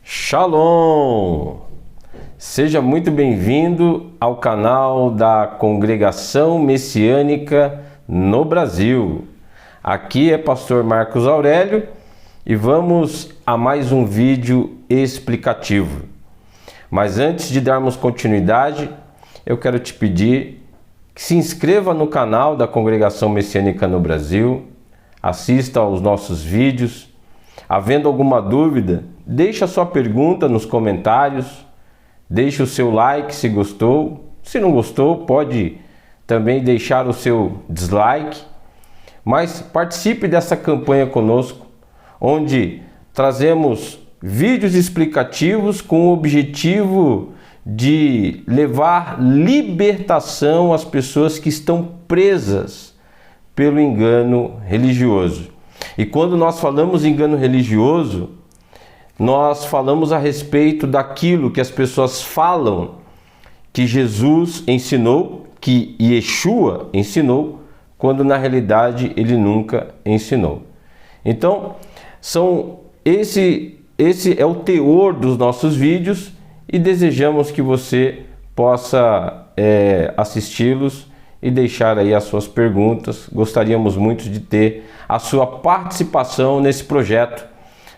Shalom! Seja muito bem-vindo ao canal da Congregação Messiânica no Brasil. Aqui é Pastor Marcos Aurélio e vamos a mais um vídeo explicativo. Mas antes de darmos continuidade, eu quero te pedir que se inscreva no canal da Congregação Messiânica no Brasil, assista aos nossos vídeos. Havendo alguma dúvida, deixe a sua pergunta nos comentários, deixe o seu like se gostou. Se não gostou, pode também deixar o seu dislike, mas participe dessa campanha conosco, onde trazemos vídeos explicativos com o objetivo de levar libertação às pessoas que estão presas pelo engano religioso. E quando nós falamos em engano religioso, nós falamos a respeito daquilo que as pessoas falam que Jesus ensinou, que Yeshua ensinou, quando na realidade ele nunca ensinou. Então, esse é o teor dos nossos vídeos e desejamos que você possa assisti-los e deixar aí as suas perguntas. Gostaríamos muito de ter a sua participação nesse projeto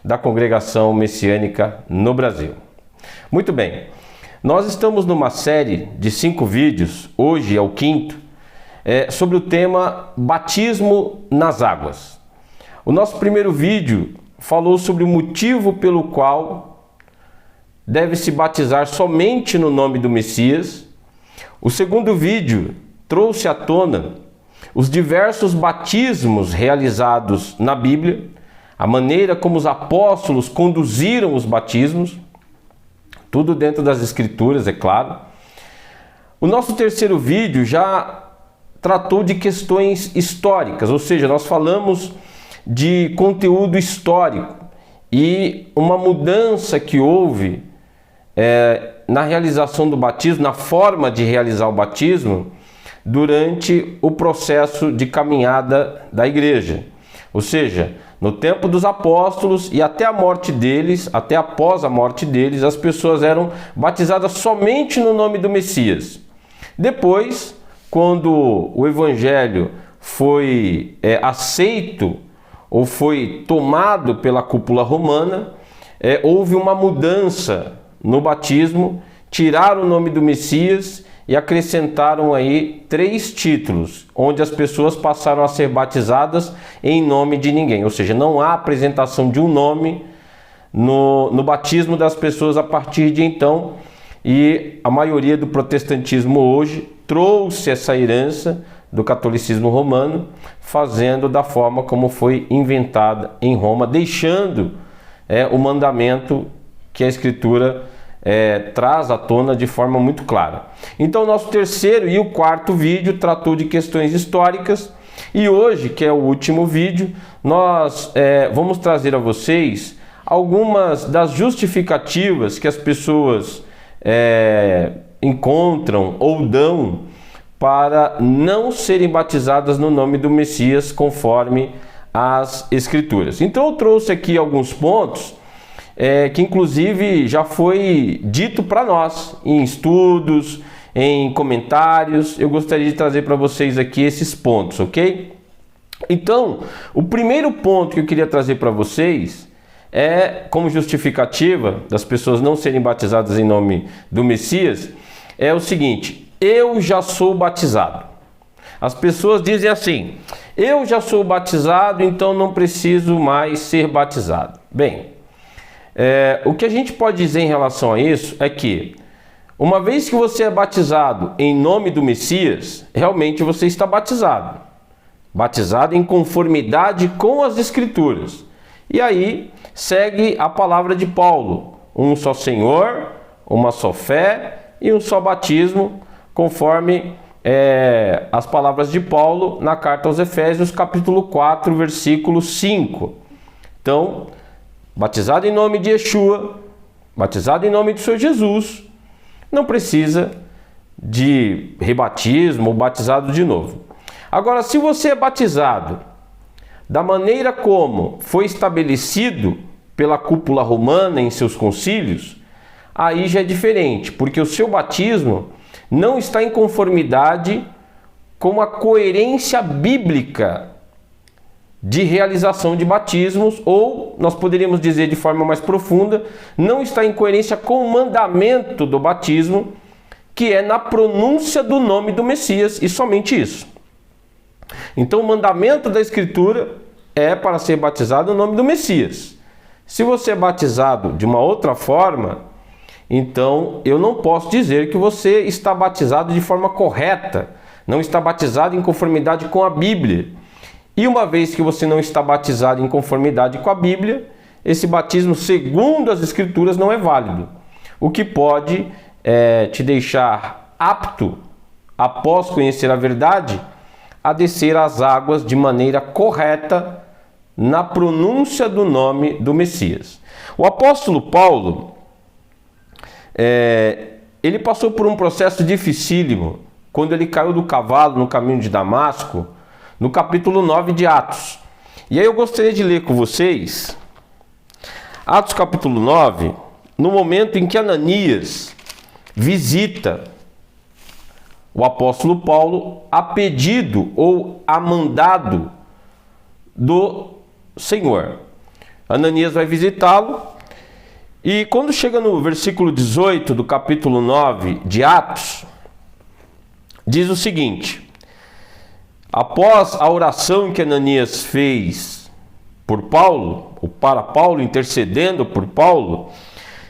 da Congregação Messiânica no Brasil. Muito bem, nós estamos numa série de 5 vídeos, hoje é o 5º, sobre o tema batismo nas águas. O nosso primeiro vídeo falou sobre o motivo pelo qual deve-se batizar somente no nome do Messias. O segundo vídeo trouxe à tona os diversos batismos realizados na Bíblia, a maneira como os apóstolos conduziram os batismos, tudo dentro das Escrituras, é claro. O nosso terceiro vídeo já tratou de questões históricas, ou seja, nós falamos de conteúdo histórico e uma mudança que houve na realização do batismo, na forma de realizar o batismo, durante o processo de caminhada da igreja. Ou seja, no tempo dos apóstolos e até a morte deles, até após a morte deles, as pessoas eram batizadas somente no nome do Messias. Depois, quando o evangelho foi aceito ou foi tomado pela cúpula romana, houve uma mudança no batismo, tiraram o nome do Messias e acrescentaram aí 3 títulos, onde as pessoas passaram a ser batizadas em nome de ninguém. Ou seja, não há apresentação de um nome no batismo das pessoas a partir de então. E a maioria do protestantismo hoje trouxe essa herança do catolicismo romano, fazendo da forma como foi inventada em Roma, deixando o mandamento que a Escritura traz à tona de forma muito clara. Então, o nosso terceiro e o 4º vídeo tratou de questões históricas, e hoje, que é o último vídeo, nós vamos trazer a vocês algumas das justificativas que as pessoas encontram ou dão para não serem batizadas no nome do Messias conforme as Escrituras. Então, eu trouxe aqui alguns pontos que inclusive já foi dito para nós em estudos, em comentários. Eu gostaria de trazer para vocês aqui esses pontos, ok? Então, o primeiro ponto que eu queria trazer para vocês como justificativa das pessoas não serem batizadas em nome do Messias, é o seguinte: eu já sou batizado. As pessoas dizem assim: eu já sou batizado, então não preciso mais ser batizado. Bem, o que a gente pode dizer em relação a isso é que, uma vez que você é batizado em nome do Messias, realmente você está batizado. Batizado em conformidade com as Escrituras. E aí segue a palavra de Paulo: um só Senhor, uma só fé e um só batismo, conforme as palavras de Paulo na carta aos Efésios, capítulo 4, versículo 5. Então, batizado em nome de Yeshua, batizado em nome do Senhor Jesus, não precisa de rebatismo ou batizado de novo. Agora, se você é batizado da maneira como foi estabelecido pela cúpula romana em seus concílios, aí já é diferente, porque o seu batismo não está em conformidade com a coerência bíblica de realização de batismos, ou nós poderíamos dizer de forma mais profunda, não está em coerência com o mandamento do batismo, que é na pronúncia do nome do Messias, e somente isso. Então o mandamento da Escritura é para ser batizado no nome do Messias. Se você é batizado de uma outra forma, então eu não posso dizer que você está batizado de forma correta, não está batizado em conformidade com a Bíblia. E uma vez que você não está batizado em conformidade com a Bíblia, esse batismo, segundo as Escrituras, não é válido. O que pode te deixar apto, após conhecer a verdade, a descer às águas de maneira correta na pronúncia do nome do Messias. O apóstolo Paulo, ele passou por um processo dificílimo quando ele caiu do cavalo no caminho de Damasco, no capítulo 9 de Atos. E aí eu gostaria de ler com vocês Atos capítulo 9, no momento em que Ananias visita o apóstolo Paulo a pedido ou a mandado do Senhor. Ananias vai visitá-lo e quando chega no versículo 18 do capítulo 9 de Atos, diz o seguinte: após a oração que Ananias fez por Paulo, ou para Paulo, intercedendo por Paulo,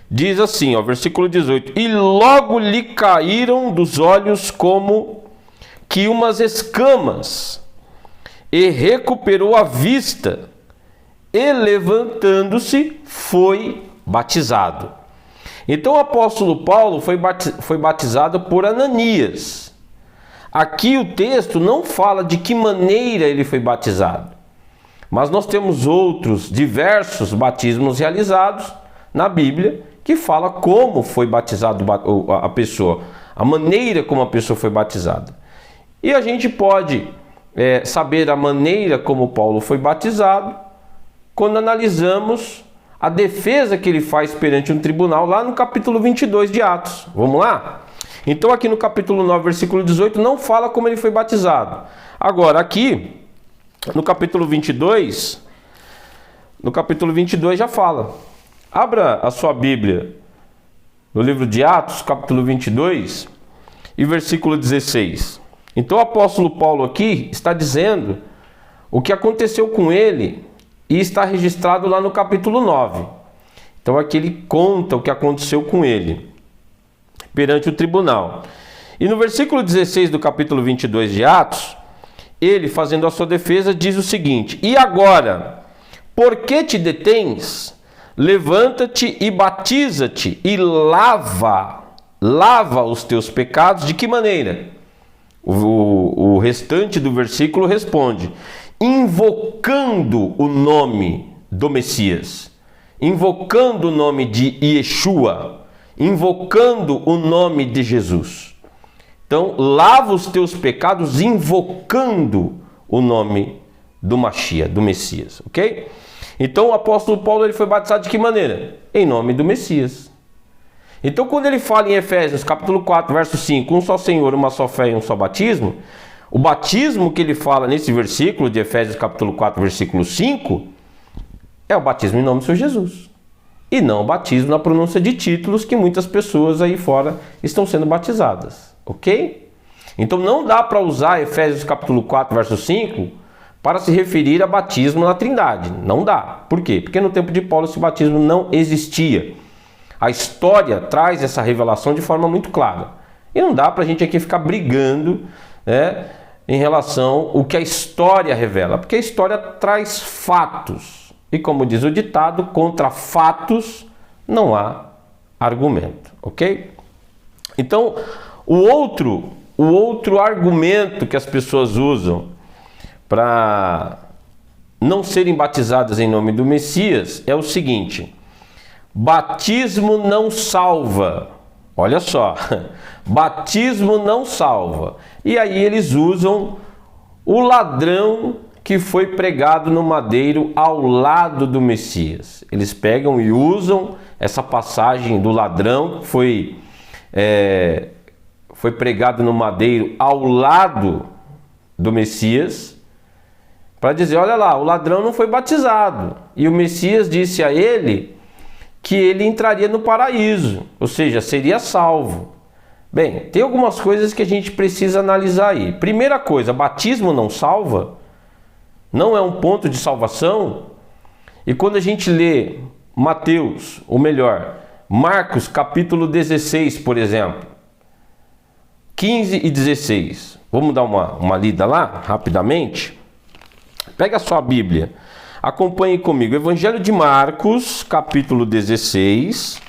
diz assim, ó, versículo 18: e logo lhe caíram dos olhos como que umas escamas, e recuperou a vista, e levantando-se, foi batizado. Então o apóstolo Paulo foi batizado por Ananias. Aqui o texto não fala de que maneira ele foi batizado, mas nós temos outros diversos batismos realizados na Bíblia que fala como foi batizado a pessoa, a maneira como a pessoa foi batizada. E a gente pode saber a maneira como Paulo foi batizado quando analisamos a defesa que ele faz perante um tribunal lá no capítulo 22 de Atos. Vamos lá? Então aqui no capítulo 9, versículo 18, não fala como ele foi batizado. Agora aqui, no capítulo 22 já fala. Abra a sua Bíblia no livro de Atos, capítulo 22 e versículo 16. Então o apóstolo Paulo aqui está dizendo o que aconteceu com ele e está registrado lá no capítulo 9. Então aqui ele conta o que aconteceu com ele perante o tribunal. E no versículo 16 do capítulo 22 de Atos, ele, fazendo a sua defesa, diz o seguinte: e agora, por que te detens? Levanta-te e batiza-te e lava os teus pecados. De que maneira? O restante do versículo responde: invocando o nome do Messias, invocando o nome de Yeshua, invocando o nome de Jesus. Então, lava os teus pecados invocando o nome do Mashiach, do Messias, ok? Então, o apóstolo Paulo ele foi batizado de que maneira? Em nome do Messias. Então, quando ele fala em Efésios, capítulo 4, verso 5, um só Senhor, uma só fé e um só batismo, o batismo que ele fala nesse versículo de Efésios, capítulo 4, versículo 5, é o batismo em nome do Senhor Jesus. E não o batismo na pronúncia de títulos que muitas pessoas aí fora estão sendo batizadas, ok? Então não dá para usar Efésios capítulo 4, verso 5 para se referir a batismo na Trindade. Não dá. Por quê? Porque no tempo de Paulo esse batismo não existia. A história traz essa revelação de forma muito clara. E não dá para a gente aqui ficar brigando, né, em relação ao que a história revela. Porque a história traz fatos. E como diz o ditado, contra fatos não há argumento, ok? Então, o outro argumento que as pessoas usam para não serem batizadas em nome do Messias é o seguinte: batismo não salva. Olha só, batismo não salva. E aí eles usam o ladrão que foi pregado no madeiro ao lado do Messias. Eles pegam e usam essa passagem do ladrão que foi pregado no madeiro ao lado do Messias, para dizer, olha lá, o ladrão não foi batizado. E o Messias disse a ele que ele entraria no paraíso, ou seja, seria salvo. Bem, tem algumas coisas que a gente precisa analisar aí. Primeira coisa, batismo não salva? Não é um ponto de salvação? E quando a gente lê Mateus, ou melhor, Marcos capítulo 16, por exemplo, 15 e 16. Vamos dar uma lida lá, rapidamente? Pega a sua Bíblia, acompanhe comigo. Evangelho de Marcos, capítulo 16,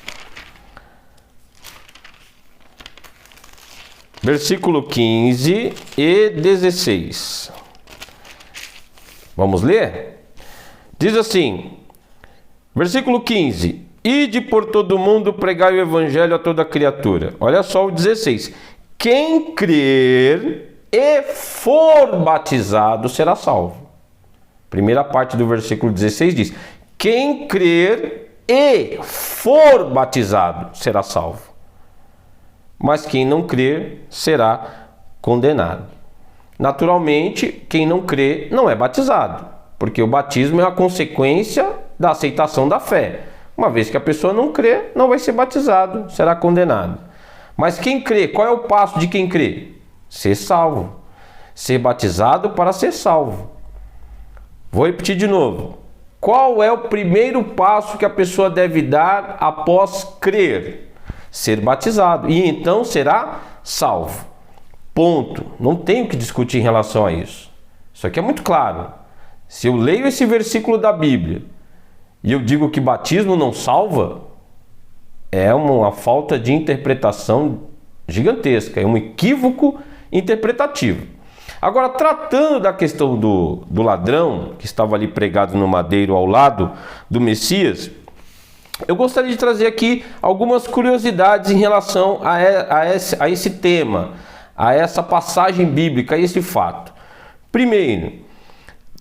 versículo 15 e 16. Vamos ler? Diz assim, versículo 15: Ide por todo mundo pregai o evangelho a toda criatura. Olha só o 16. Quem crer e for batizado será salvo. Primeira parte do versículo 16 diz: quem crer e for batizado será salvo. Mas quem não crer será condenado. Naturalmente, quem não crê não é batizado, porque o batismo é a consequência da aceitação da fé. Uma vez que a pessoa não crê, não vai ser batizado, será condenado. Mas quem crê, qual é o passo de quem crê? Ser salvo. Ser batizado para ser salvo. Vou repetir de novo. Qual é o primeiro passo que a pessoa deve dar após crer? Ser batizado. E então será salvo. Ponto. Não tenho que discutir em relação a isso. Isso aqui é muito claro. Se eu leio esse versículo da Bíblia e eu digo que batismo não salva, é uma falta de interpretação gigantesca, é um equívoco interpretativo. Agora, tratando da questão do ladrão, que estava ali pregado no madeiro ao lado do Messias, eu gostaria de trazer aqui algumas curiosidades em relação a esse tema, a essa passagem bíblica, a esse fato. Primeiro,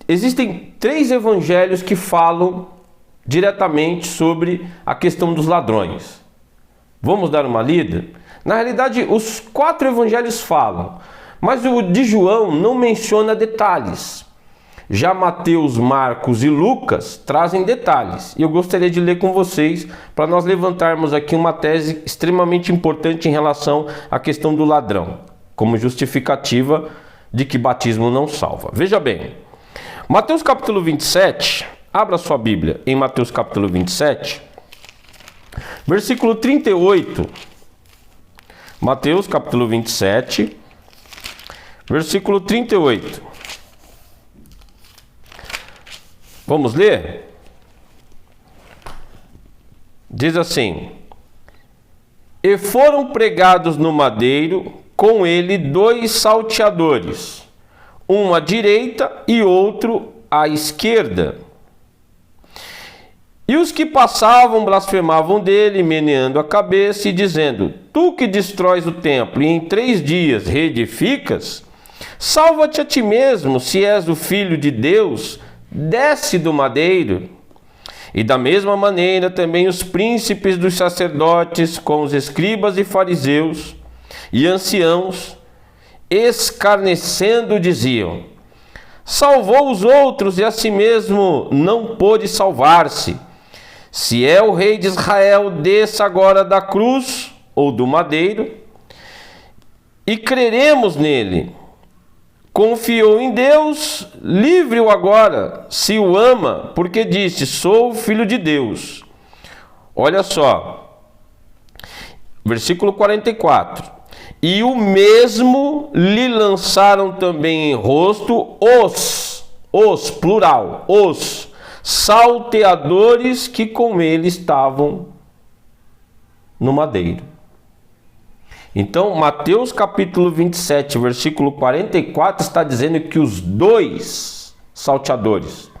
existem 3 evangelhos que falam diretamente sobre a questão dos ladrões. Vamos dar uma lida? Na realidade, os 4 evangelhos falam, mas o de João não menciona detalhes. Já Mateus, Marcos e Lucas trazem detalhes. E eu gostaria de ler com vocês para nós levantarmos aqui uma tese extremamente importante em relação à questão do ladrão, como justificativa de que batismo não salva. Veja bem, Mateus capítulo 27, abra sua Bíblia em Mateus capítulo 27, versículo 38. Mateus capítulo 27, versículo 38. Vamos ler? Diz assim: E foram pregados no madeiro com ele 2 salteadores, um à direita e outro à esquerda. E os que passavam blasfemavam dele, meneando a cabeça e dizendo: Tu que destróis o templo e em 3 dias reedificas, salva-te a ti mesmo, se és o Filho de Deus, desce do madeiro. E da mesma maneira também os príncipes dos sacerdotes, com os escribas e fariseus e anciãos, escarnecendo, diziam: Salvou os outros e a si mesmo não pôde salvar-se. Se é o rei de Israel, desça agora da cruz ou do madeiro e creremos nele. Confiou em Deus, livre-o agora, se o ama, porque disse: Sou filho de Deus. Olha só, versículo 44. E o mesmo lhe lançaram também em rosto os plural, os salteadores que com ele estavam no madeiro. Então, Mateus capítulo 27, versículo 44, está dizendo que os 2 salteadores,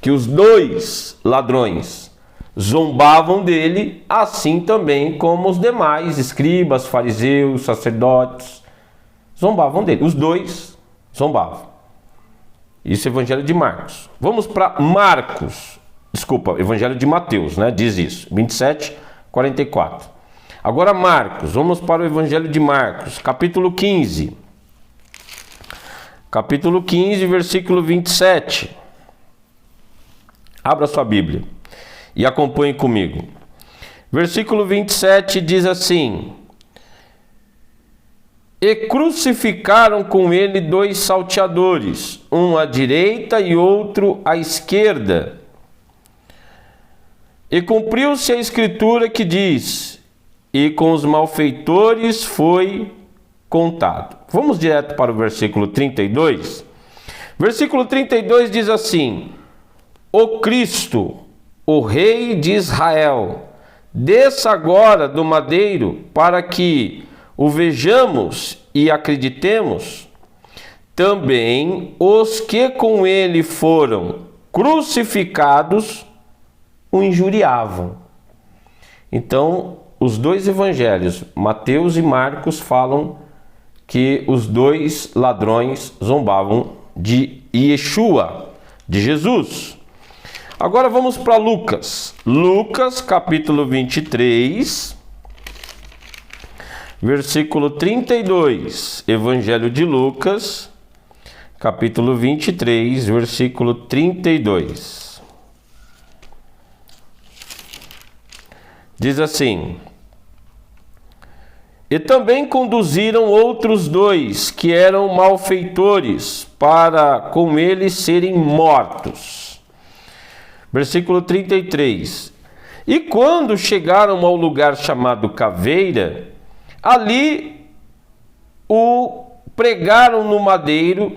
que os 2 ladrões zombavam dele, assim também como os demais escribas, fariseus, sacerdotes, zombavam dele. Os 2 zombavam. Isso é Evangelho de Marcos. Vamos para Marcos. Desculpa, Evangelho de Mateus, né? Diz isso. 27, 44. Agora Marcos. Vamos para o Evangelho de Marcos, capítulo 15. Capítulo 15, versículo 27. Abra sua Bíblia e acompanhe comigo. Versículo 27 diz assim: E crucificaram com ele 2 salteadores, um à direita e outro à esquerda. E cumpriu-se a escritura que diz: E com os malfeitores foi contado. Vamos direto para o versículo 32. Versículo 32 diz assim: O Cristo, o Rei de Israel, desça agora do madeiro para que o vejamos e acreditemos. Também os que com ele foram crucificados o injuriavam. Então, os 2 evangelhos, Mateus e Marcos, falam que os 2 ladrões zombavam de Yeshua, de Jesus. Agora vamos para Lucas. Lucas, capítulo 23, versículo 32. Evangelho de Lucas, capítulo 23, versículo 32. Diz assim: E também conduziram outros 2 que eram malfeitores, para com eles serem mortos. Versículo 33. E quando chegaram ao lugar chamado Caveira, ali o pregaram no madeiro,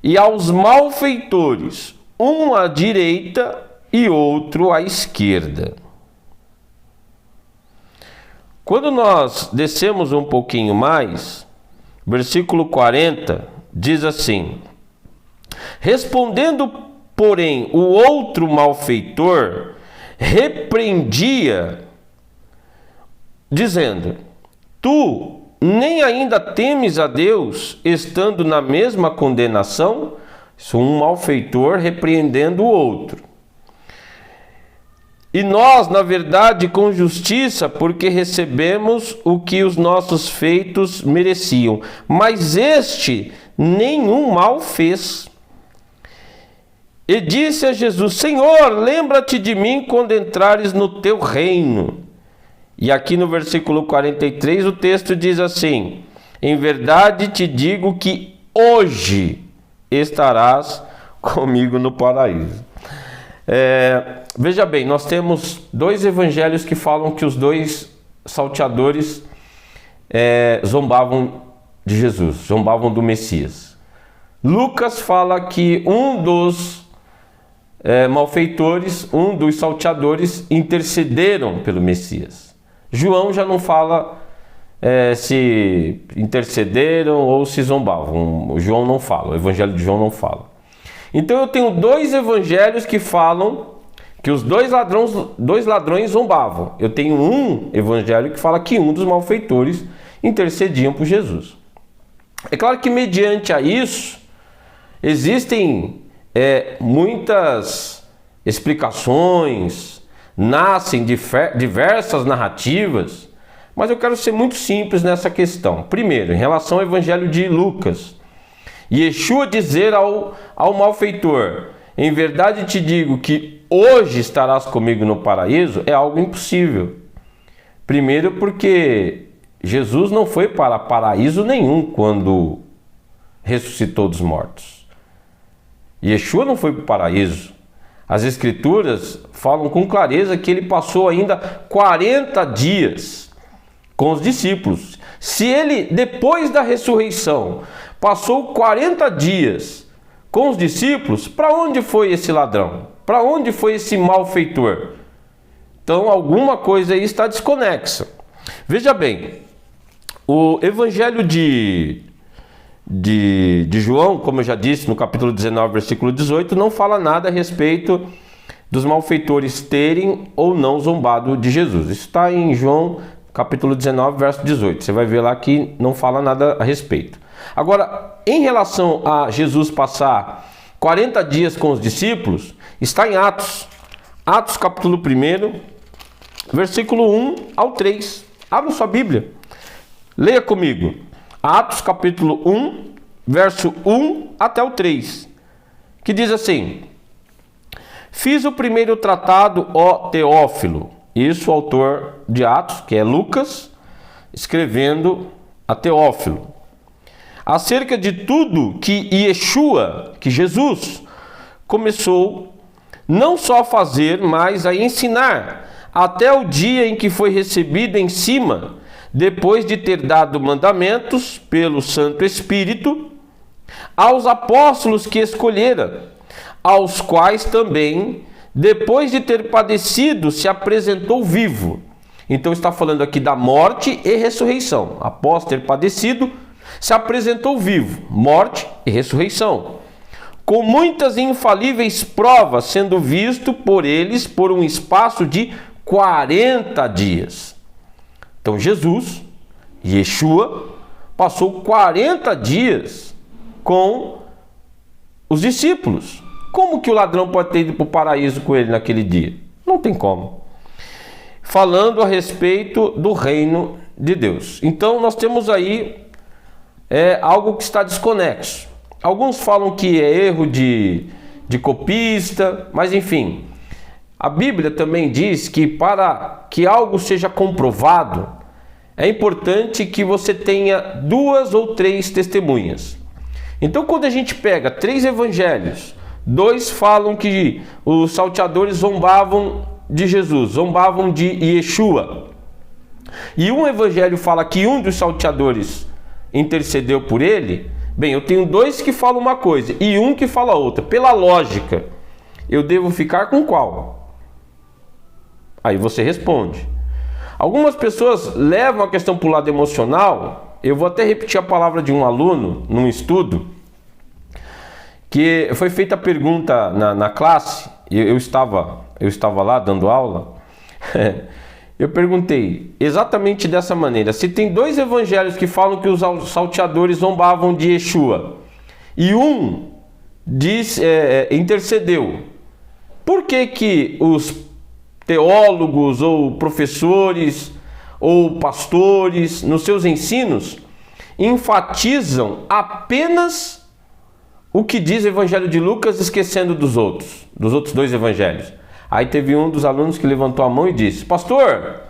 e aos malfeitores, um à direita e outro à esquerda. Quando nós descemos um pouquinho mais, versículo 40, diz assim: Respondendo, porém, o outro malfeitor repreendia, dizendo: Tu nem ainda temes a Deus, estando na mesma condenação? Isso, um malfeitor repreendendo o outro. E nós, na verdade, com justiça, porque recebemos o que os nossos feitos mereciam. Mas este nenhum mal fez. E disse a Jesus: Senhor, lembra-te de mim quando entrares no teu reino. E aqui no versículo 43 o texto diz assim: Em verdade te digo que hoje estarás comigo no paraíso. Veja bem, nós temos 2 evangelhos que falam que os 2 salteadores zombavam de Jesus, zombavam do Messias. Lucas fala que um dos malfeitores, um dos salteadores, intercederam pelo Messias. João já não fala se intercederam ou se zombavam. O João não fala, o evangelho de João não fala. Então eu tenho 2 evangelhos que falam que os 2 ladrões zombavam. Eu tenho um evangelho que fala que um dos malfeitores intercediam por Jesus. É claro que mediante a isso existem muitas explicações, nascem diversas narrativas, mas eu quero ser muito simples nessa questão. Primeiro, em relação ao evangelho de Lucas, Yeshua dizer ao malfeitor: Em verdade te digo que hoje estarás comigo no paraíso, é algo impossível. Primeiro porque Jesus não foi para paraíso nenhum quando ressuscitou dos mortos. Yeshua não foi para o paraíso. As escrituras falam com clareza que ele passou ainda 40 dias com os discípulos. Se ele, depois da ressurreição, passou 40 dias com os discípulos, para onde foi esse ladrão? Para onde foi esse malfeitor? Então alguma coisa aí está desconexa. Veja bem, o evangelho de João, como eu já disse, no capítulo 19, versículo 18, não fala nada a respeito dos malfeitores terem ou não zombado de Jesus. Isso está em João, capítulo 19, verso 18. Você vai ver lá que não fala nada a respeito. Agora, em relação a Jesus passar 40 dias com os discípulos, está em Atos. Atos capítulo 1, versículo 1 ao 3. Abra sua Bíblia. Leia comigo. Atos capítulo 1, verso 1 até o 3. Que diz assim: Fiz o primeiro tratado, ó Teófilo. Isso o autor de Atos, que é Lucas, escrevendo a Teófilo. Acerca de tudo que Yeshua, que Jesus, começou não só a fazer, mas a ensinar, até o dia em que foi recebido em cima, depois de ter dado mandamentos pelo Santo Espírito, aos apóstolos que escolhera, aos quais também, depois de ter padecido, se apresentou vivo. Então está falando aqui da morte e ressurreição. Após ter padecido, se apresentou vivo, morte e ressurreição, com muitas e infalíveis provas, sendo visto por eles por um espaço de 40 dias. Então Jesus, Yeshua, passou 40 dias com os discípulos. Como que o ladrão pode ter ido para o paraíso com ele naquele dia? Não tem como. Falando a respeito do reino de Deus. Então nós temos aí algo que está desconexo. Alguns falam que é erro de copista, mas enfim. A Bíblia também diz que para que algo seja comprovado, é importante que você tenha 2 ou 3 testemunhas. Então quando a gente pega 3 evangelhos, 2 falam que os salteadores zombavam de Jesus, zombavam de Yeshua. E um evangelho fala que um dos salteadores intercedeu por ele. Bem, eu tenho 2 que falam uma coisa e um que fala outra. Pela lógica, eu devo ficar com qual? Aí você responde. Algumas pessoas levam a questão para o lado emocional. Eu vou até repetir a palavra de um aluno num estudo, que foi feita a pergunta na classe. Eu estava lá dando aula. Eu perguntei exatamente dessa maneira: se tem 2 evangelhos que falam que os salteadores zombavam de Yeshua e um diz, intercedeu, por que que os teólogos ou professores ou pastores nos seus ensinos enfatizam apenas o que diz o evangelho de Lucas, esquecendo dos outros 2 evangelhos? Aí teve um dos alunos que levantou a mão e disse: pastor,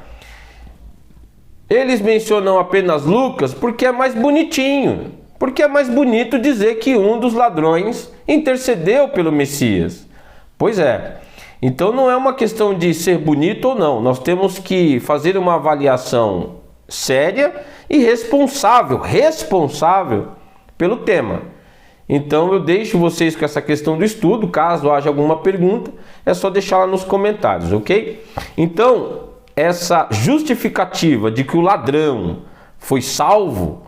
eles mencionam apenas Lucas porque é mais bonitinho, porque é mais bonito dizer que um dos ladrões intercedeu pelo Messias. Pois é, então não é uma questão de ser bonito ou não, nós temos que fazer uma avaliação séria e responsável pelo tema. Então eu deixo vocês com essa questão do estudo. Caso haja alguma pergunta, é só deixar lá nos comentários, ok? Então, essa justificativa de que o ladrão foi salvo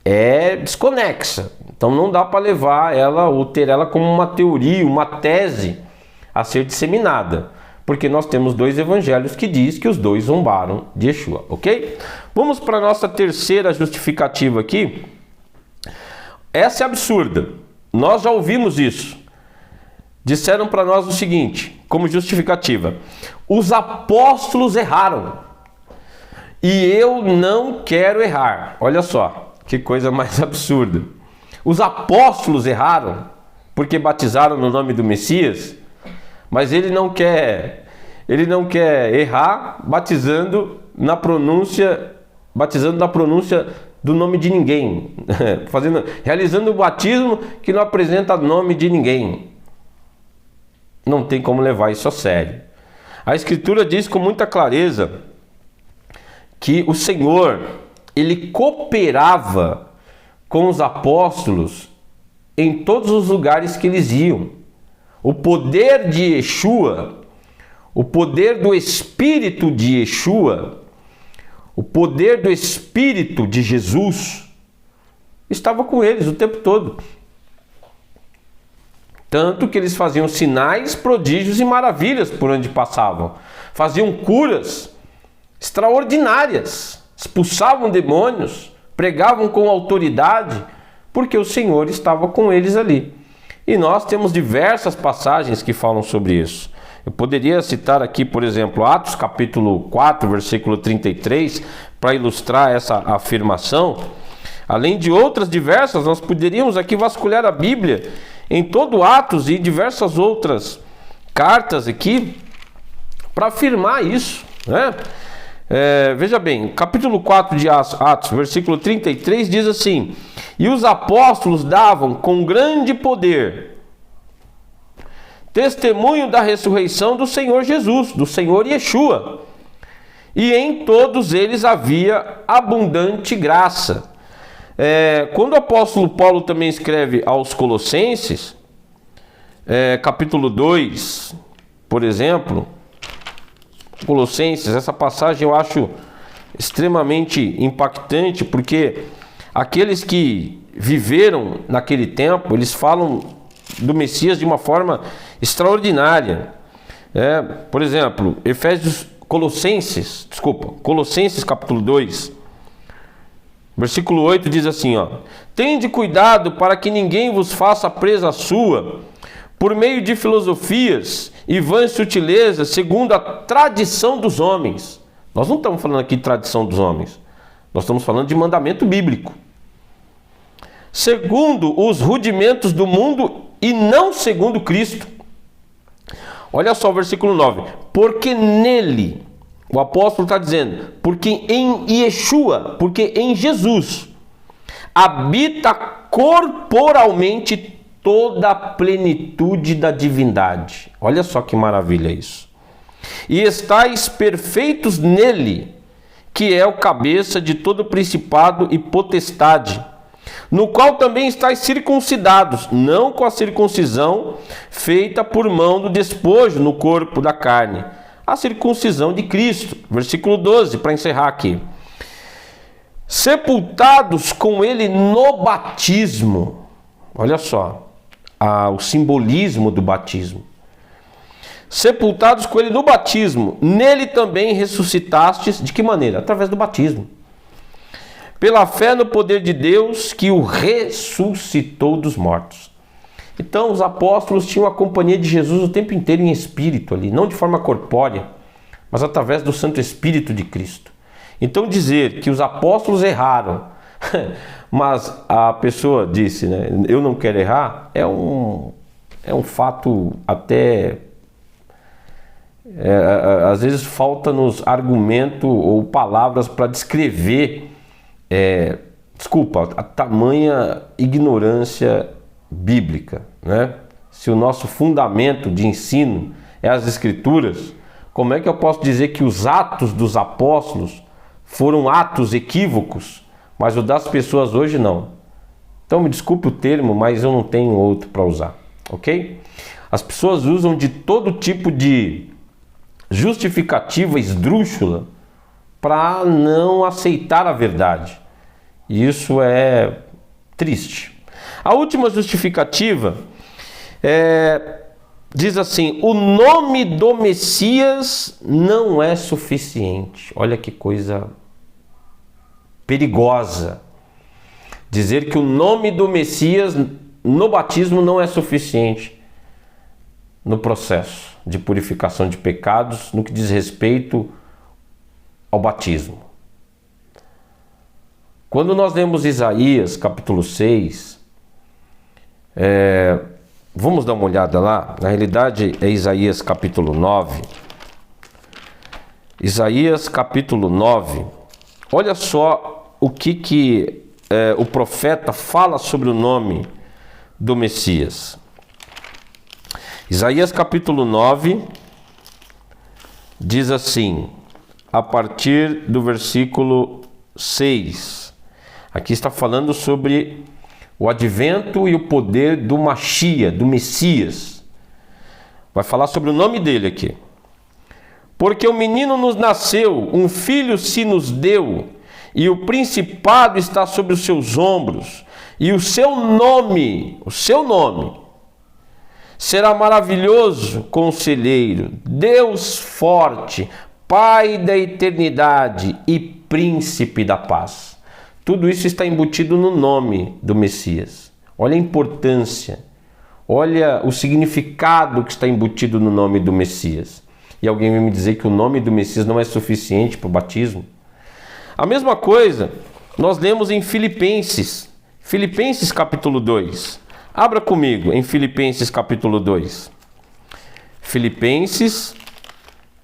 é desconexa. Então não dá para levar ela ou ter ela como uma teoria, uma tese a ser disseminada, porque nós temos 2 evangelhos que diz que os 2 zombaram de Yeshua, ok? Vamos para a nossa terceira justificativa aqui. Essa é absurda. Nós já ouvimos isso. Disseram para nós o seguinte, como justificativa: os apóstolos erraram e eu não quero errar. Olha só, que coisa mais absurda. Os apóstolos erraram porque batizaram no nome do Messias, mas ele não quer errar batizando na pronúncia do nome de ninguém, realizando o batismo que não apresenta nome de ninguém. Não tem como levar isso a sério. A Escritura diz com muita clareza que o Senhor, ele cooperava com os apóstolos em todos os lugares que eles iam. O poder de Yeshua, o poder do Espírito de Yeshua, o poder do Espírito de Jesus estava com eles o tempo todo. Tanto que eles faziam sinais, prodígios e maravilhas por onde passavam. Faziam curas extraordinárias, expulsavam demônios, pregavam com autoridade, porque o Senhor estava com eles ali. E nós temos diversas passagens que falam sobre isso. Eu poderia citar aqui, por exemplo, Atos capítulo 4, versículo 33, para ilustrar essa afirmação. Além de outras diversas, nós poderíamos aqui vasculhar a Bíblia em todo Atos e diversas outras cartas aqui para afirmar isso, né? Veja bem, capítulo 4 de Atos, versículo 33 diz assim: e os apóstolos davam com grande poder testemunho da ressurreição do Senhor Jesus, do Senhor Yeshua, e em todos eles havia abundante graça. Quando o apóstolo Paulo também escreve aos Colossenses, capítulo 2, por exemplo, Colossenses, essa passagem eu acho extremamente impactante, porque aqueles que viveram naquele tempo, eles falam do Messias de uma forma extraordinária. Por exemplo, Colossenses capítulo 2, versículo 8 diz assim, tende cuidado para que ninguém vos faça presa sua, por meio de filosofias e vãs sutilezas, segundo a tradição dos homens. Nós não estamos falando aqui de tradição dos homens, nós estamos falando de mandamento bíblico. Segundo os rudimentos do mundo e não segundo Cristo. Olha só o versículo 9. Porque nele, o apóstolo está dizendo, porque em Yeshua, porque em Jesus, habita corporalmente toda a plenitude da divindade. Olha só que maravilha isso. E estáis perfeitos nele, que é o cabeça de todo principado e potestade, no qual também estáis circuncidados, não com a circuncisão feita por mão do despojo no corpo da carne, a circuncisão de Cristo. Versículo 12, para encerrar aqui. Sepultados com ele no batismo. Olha só, o simbolismo do batismo. Sepultados com ele no batismo, nele também ressuscitastes. De que maneira? Através do batismo. Pela fé no poder de Deus que o ressuscitou dos mortos. Então os apóstolos tinham a companhia de Jesus o tempo inteiro em espírito ali, não de forma corpórea, mas através do Santo Espírito de Cristo. Então dizer que os apóstolos erraram, mas a pessoa disse, né, eu não quero errar, é um fato até... às vezes falta-nos argumento ou palavras para descrever a tamanha ignorância bíblica, né? Se o nosso fundamento de ensino é as Escrituras, como é que eu posso dizer que os atos dos apóstolos foram atos equívocos, mas o das pessoas hoje não? Então me desculpe o termo, mas eu não tenho outro para usar, ok? As pessoas usam de todo tipo de justificativa esdrúxula para não aceitar a verdade. E isso é triste. A última justificativa diz assim: o nome do Messias não é suficiente. Olha que coisa perigosa. Dizer que o nome do Messias no batismo não é suficiente no processo de purificação de pecados, no que diz respeito ao batismo. Quando nós lemos Isaías capítulo 6, vamos dar uma olhada lá. Na realidade é Isaías capítulo 9. Isaías capítulo 9. Olha só o que o profeta fala sobre o nome do Messias. Isaías capítulo 9 diz assim, a partir do versículo 6. Aqui está falando sobre o advento e o poder do Machia, do Messias. Vai falar sobre o nome dele aqui. Porque o menino nos nasceu, um filho se nos deu, e o principado está sobre os seus ombros, e o seu nome será maravilhoso conselheiro, Deus forte, Pai da eternidade e príncipe da paz. Tudo isso está embutido no nome do Messias. Olha a importância. Olha o significado que está embutido no nome do Messias. E alguém vai me dizer que o nome do Messias não é suficiente para o batismo? A mesma coisa nós lemos em Filipenses. Filipenses capítulo 2. Abra comigo em Filipenses capítulo 2. Filipenses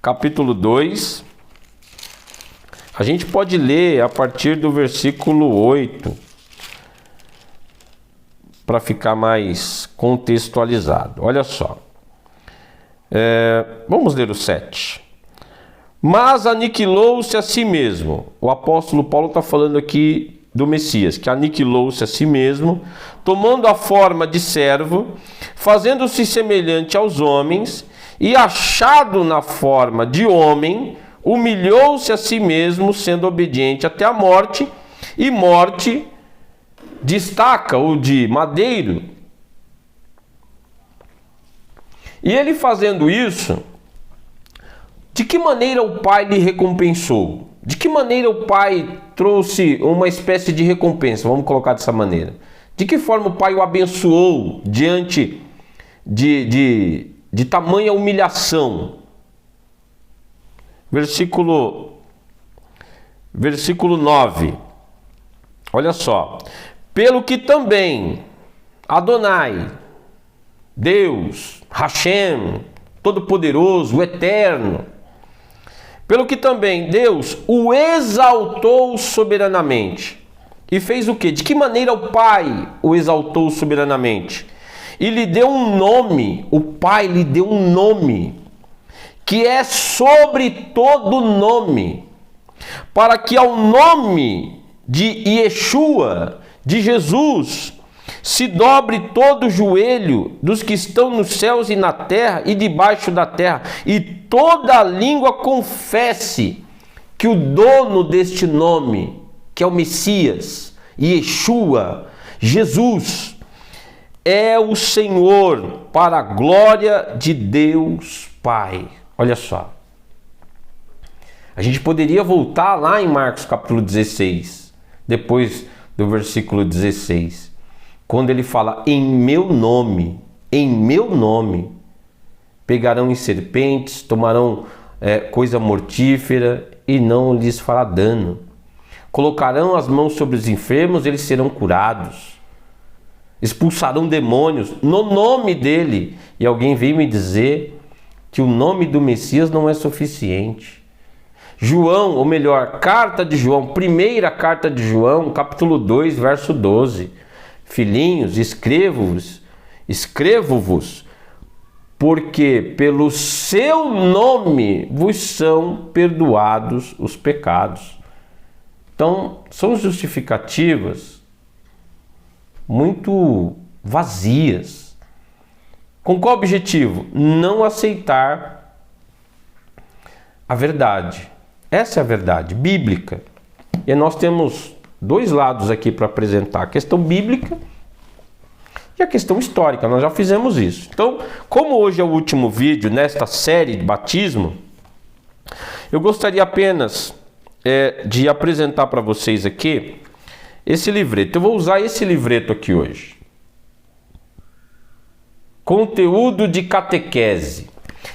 capítulo 2. A gente pode ler a partir do versículo 8. Para ficar mais contextualizado. Olha só. Vamos ler o 7. Mas aniquilou-se a si mesmo. O apóstolo Paulo está falando aqui do Messias, que aniquilou-se a si mesmo, tomando a forma de servo, fazendo-se semelhante aos homens, e achado na forma de homem, humilhou-se a si mesmo, sendo obediente até a morte, e morte destaca o de madeiro. E ele fazendo isso, de que maneira o Pai lhe recompensou? De que maneira o Pai trouxe uma espécie de recompensa? Vamos colocar dessa maneira. De que forma o Pai o abençoou diante de tamanha humilhação? Versículo 9. Olha só. Pelo que também Adonai, Deus, Hashem, Todo-Poderoso, o Eterno, pelo que também Deus o exaltou soberanamente. E fez o quê? De que maneira o Pai o exaltou soberanamente? E lhe deu um nome, o Pai lhe deu um nome, que é sobre todo nome, para que ao nome de Yeshua, de Jesus, se dobre todo o joelho dos que estão nos céus e na terra e debaixo da terra, e toda a língua confesse que o dono deste nome, que é o Messias, Yeshua, Jesus, é o Senhor, para a glória de Deus Pai. Olha só. A gente poderia voltar lá em Marcos capítulo 16, depois do versículo 16, quando ele fala: em meu nome, pegarão em serpentes, tomarão coisa mortífera e não lhes fará dano. Colocarão as mãos sobre os enfermos, eles serão curados. Expulsarão demônios no nome dele. E alguém veio me dizer que o nome do Messias não é suficiente. João, ou melhor, carta de João, primeira carta de João, capítulo 2, verso 12. Filhinhos, escrevo-vos, porque pelo seu nome vos são perdoados os pecados. Então, são justificativas muito vazias. Com qual objetivo? Não aceitar a verdade. Essa é a verdade bíblica. E nós temos dois lados aqui para apresentar: a questão bíblica e a questão histórica. Nós já fizemos isso. Então, como hoje é o último vídeo nesta série de batismo, eu gostaria apenas de apresentar para vocês aqui esse livreto. Eu vou usar esse livreto aqui hoje. Conteúdo de catequese.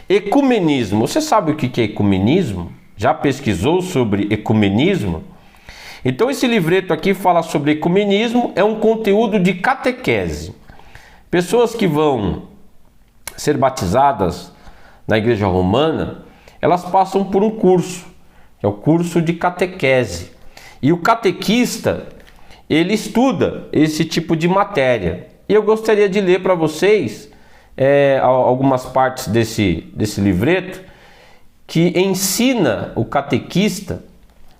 Ecumenismo. Você sabe o que é ecumenismo? Já pesquisou sobre ecumenismo? Então esse livreto aqui fala sobre ecumenismo, é um conteúdo de catequese. Pessoas que vão ser batizadas na Igreja Romana, elas passam por um curso, que é o curso de catequese. E o catequista, ele estuda esse tipo de matéria. E eu gostaria de ler para vocês algumas partes desse livreto, que ensina o catequista,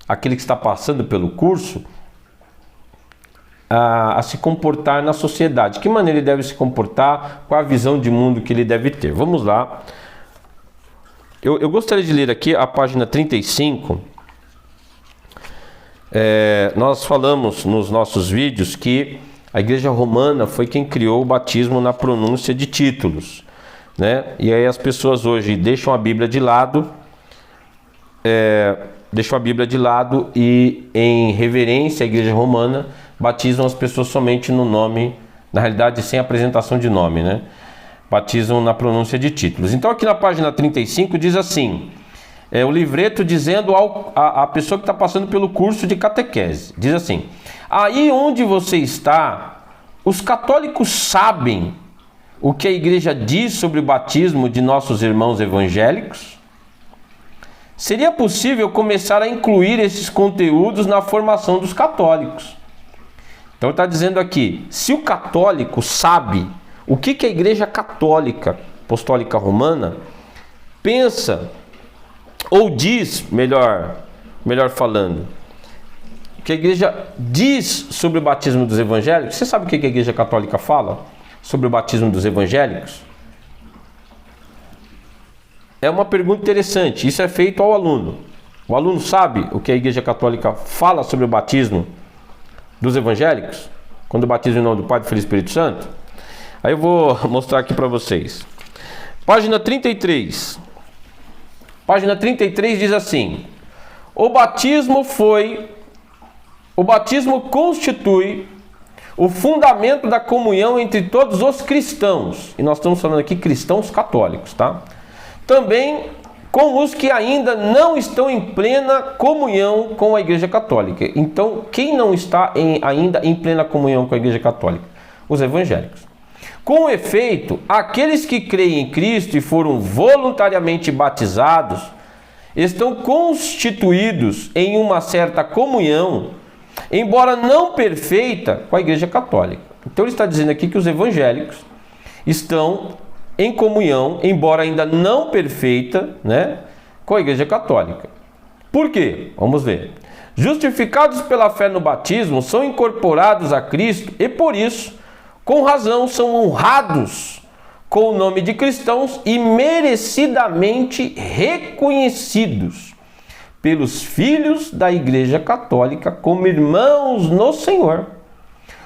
aquele que está passando pelo curso, a se comportar na sociedade. Que maneira ele deve se comportar, qual a visão de mundo que ele deve ter. Vamos lá. Eu gostaria de ler aqui a página 35. Nós falamos nos nossos vídeos que a Igreja Romana foi quem criou o batismo na pronúncia de títulos, né? E aí as pessoas hoje deixam a Bíblia de lado, e em reverência à Igreja Romana batizam as pessoas somente no nome, na realidade sem apresentação de nome, né? Batizam na pronúncia de títulos. Então aqui na página 35 diz assim, o livreto dizendo a pessoa que está passando pelo curso de catequese, diz assim: aí onde você está, os católicos sabem o que a igreja diz sobre o batismo de nossos irmãos evangélicos? Seria possível começar a incluir esses conteúdos na formação dos católicos. Então está dizendo aqui, se o católico sabe o que a igreja católica, apostólica romana, pensa ou diz, melhor falando, o que a igreja diz sobre o batismo dos evangélicos, você sabe o que a igreja católica fala sobre o batismo dos evangélicos? É uma pergunta interessante, isso é feito ao aluno. O aluno sabe o que a igreja católica fala sobre o batismo dos evangélicos? Quando batiza em nome do Pai, do Filho e do Espírito Santo? Aí eu vou mostrar aqui para vocês. Página 33. Página 33 diz assim: o batismo constitui o fundamento da comunhão entre todos os cristãos. E nós estamos falando aqui cristãos católicos, tá? Também com os que ainda não estão em plena comunhão com a Igreja Católica. Então, quem não está ainda em plena comunhão com a Igreja Católica? Os evangélicos. Com efeito, aqueles que creem em Cristo e foram voluntariamente batizados estão constituídos em uma certa comunhão, embora não perfeita, com a Igreja Católica. Então ele está dizendo aqui que os evangélicos estão em comunhão, embora ainda não perfeita, né, com a Igreja Católica. Por quê? Vamos ver. Justificados pela fé no batismo, são incorporados a Cristo e por isso, com razão, são honrados com o nome de cristãos e merecidamente reconhecidos pelos filhos da Igreja Católica como irmãos no Senhor.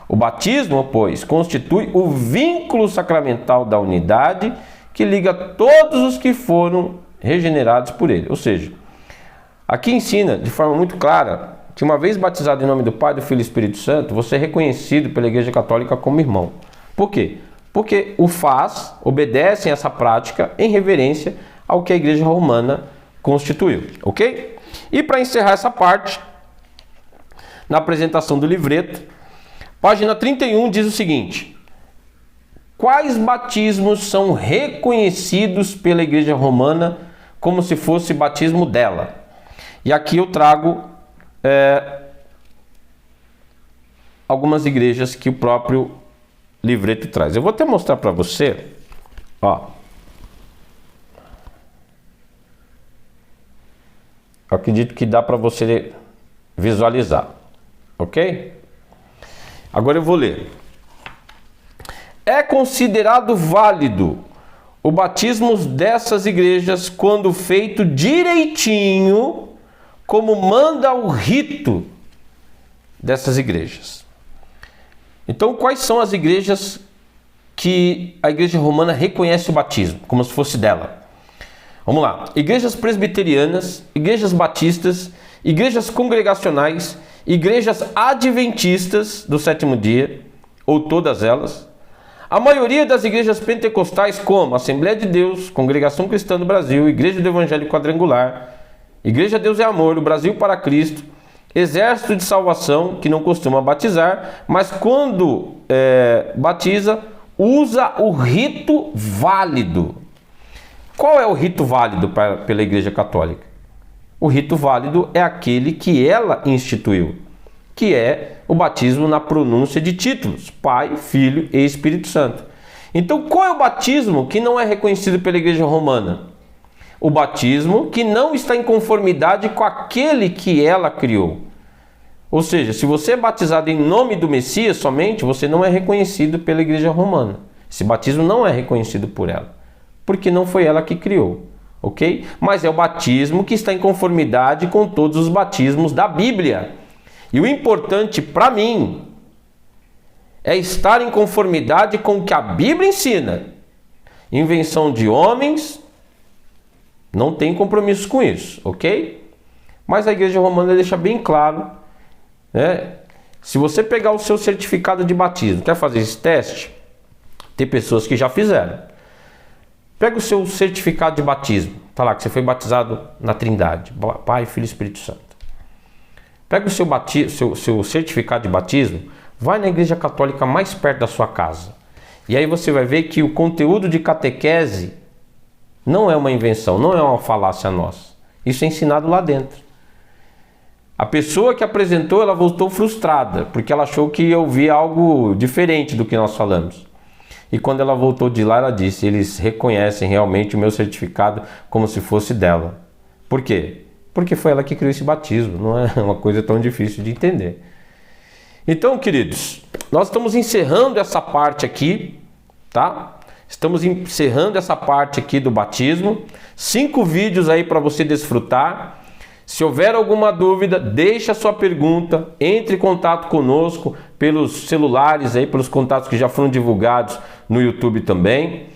O batismo, pois, constitui o vínculo sacramental da unidade que liga todos os que foram regenerados por ele. Ou seja, aqui ensina de forma muito clara que uma vez batizado em nome do Pai, do Filho e do Espírito Santo, você é reconhecido pela Igreja Católica como irmão. Por quê? Porque obedecem essa prática em reverência ao que a Igreja Romana constituiu, ok? E para encerrar essa parte, na apresentação do livreto, página 31 diz o seguinte: quais batismos são reconhecidos pela Igreja Romana como se fosse batismo dela? E aqui eu trago algumas igrejas que o próprio livreto traz. Eu vou até mostrar para você, ó. Eu acredito que dá para você visualizar, ok? Agora eu vou ler. É considerado válido o batismo dessas igrejas quando feito direitinho, como manda o rito dessas igrejas. Então, quais são as igrejas que a Igreja Romana reconhece o batismo, como se fosse dela? Vamos lá. Igrejas presbiterianas, igrejas batistas, igrejas congregacionais, igrejas adventistas do sétimo dia, ou todas elas. A maioria das igrejas pentecostais, como Assembleia de Deus, Congregação Cristã do Brasil, Igreja do Evangelho Quadrangular, Igreja Deus é Amor, o Brasil para Cristo, Exército de Salvação, que não costuma batizar, mas quando batiza, usa o rito válido. Qual é o rito válido pela Igreja Católica? O rito válido é aquele que ela instituiu, que é o batismo na pronúncia de títulos, Pai, Filho e Espírito Santo. Então, qual é o batismo que não é reconhecido pela Igreja Romana? O batismo que não está em conformidade com aquele que ela criou. Ou seja, se você é batizado em nome do Messias somente, você não é reconhecido pela Igreja Romana. Esse batismo não é reconhecido por ela, porque não foi ela que criou, ok? Mas é o batismo que está em conformidade com todos os batismos da Bíblia. E o importante para mim é estar em conformidade com o que a Bíblia ensina. Invenção de homens, não tem compromisso com isso, ok? Mas a Igreja Romana deixa bem claro, né? Se você pegar o seu certificado de batismo, quer fazer esse teste? Tem pessoas que já fizeram. Pega o seu certificado de batismo. Está lá que você foi batizado na Trindade, Pai, Filho e Espírito Santo. Pega o seu certificado de batismo, vai na igreja católica mais perto da sua casa. E aí você vai ver que o conteúdo de catequese não é uma invenção, não é uma falácia nossa. Isso é ensinado lá dentro. A pessoa que apresentou, ela voltou frustrada, porque ela achou que eu ouvia algo diferente do que nós falamos. E quando ela voltou de lá, ela disse, eles reconhecem realmente o meu certificado como se fosse dela. Por quê? Porque foi ela que criou esse batismo, não é uma coisa tão difícil de entender. Então, queridos, nós estamos encerrando essa parte aqui, tá? Estamos encerrando essa parte aqui do batismo. 5 vídeos aí para você desfrutar. Se houver alguma dúvida, deixe a sua pergunta, entre em contato conosco pelos celulares aí, pelos contatos que já foram divulgados no YouTube também.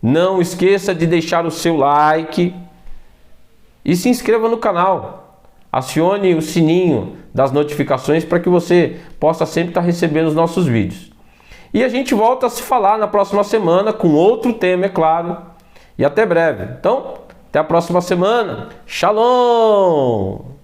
Não esqueça de deixar o seu like e se inscreva no canal. Acione o sininho das notificações para que você possa sempre estar recebendo os nossos vídeos. E a gente volta a se falar na próxima semana com outro tema, é claro. E até breve. Então, até a próxima semana. Shalom!